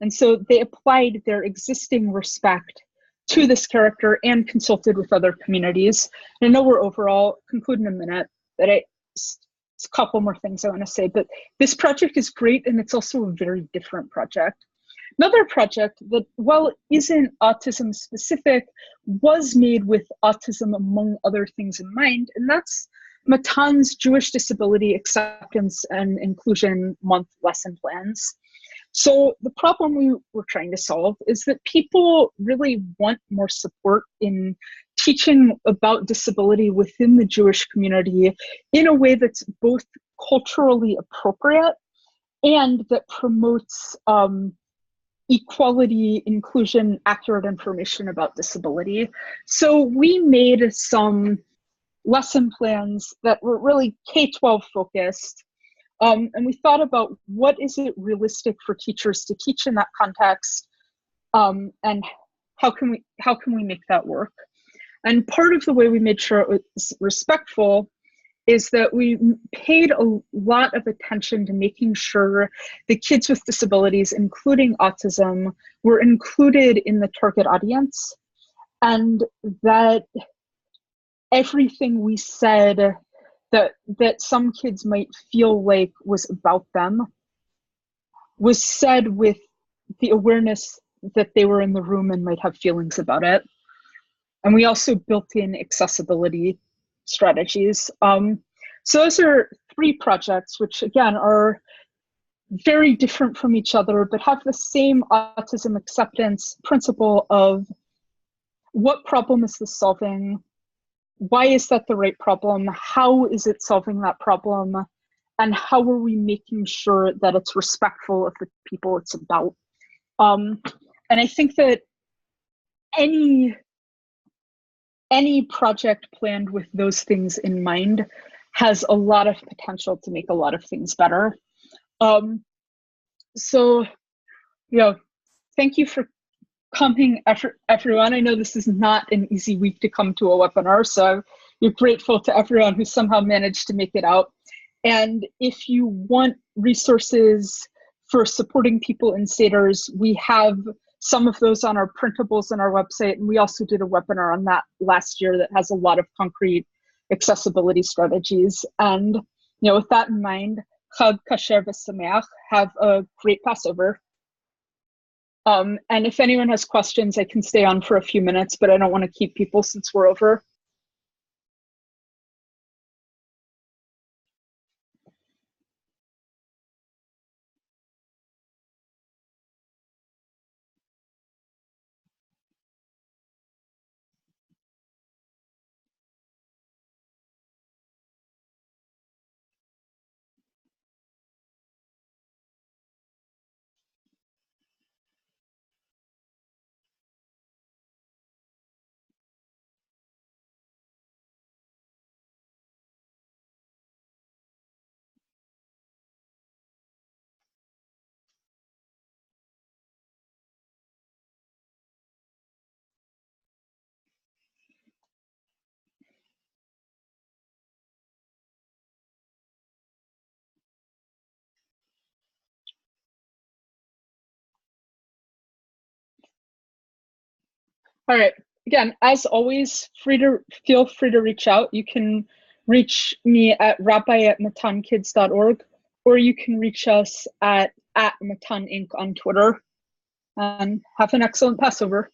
Speaker 1: And so they applied their existing respect to this character and consulted with other communities. And I know we're overall conclude in a minute, but a couple more things I want to say, but this project is great, and it's also a very different project. Another project that, while isn't autism specific, was made with autism among other things in mind, and that's Matan's Jewish Disability Acceptance and Inclusion Month lesson plans. So the problem we were trying to solve is that people really want more support in teaching about disability within the Jewish community in a way that's both culturally appropriate and that promotes equality, inclusion, accurate information about disability. So we made some lesson plans that were really K-12 focused. And we thought about what is it realistic for teachers to teach in that context, and how can we make that work? And part of the way we made sure it was respectful is that we paid a lot of attention to making sure the kids with disabilities, including autism, were included in the target audience, and that everything we said that some kids might feel like was about them was said with the awareness that they were in the room and might have feelings about it. And we also built in accessibility strategies. So those are 3 projects, which again are very different from each other, but have the same autism acceptance principle of what problem is this solving? Why is that the right problem? How is it solving that problem? And how are we making sure that it's respectful of the people it's about? And I think that any project planned with those things in mind has a lot of potential to make a lot of things better. So, thank you for coming, everyone. I know this is not an easy week to come to a webinar, so you're grateful to everyone who somehow managed to make it out. And if you want resources for supporting people in Seders, we have some of those on our printables on our website, and we also did a webinar on that last year that has a lot of concrete accessibility strategies. And with that in mind, Chag Kasher v'Sameach, have a great Passover. And if anyone has questions, I can stay on for a few minutes, but I don't want to keep people since we're over. All right. Again, as always, feel free to reach out. You can reach me at rabbi@matankids.org, or you can reach us at Matan Inc. on Twitter. And have an excellent Passover.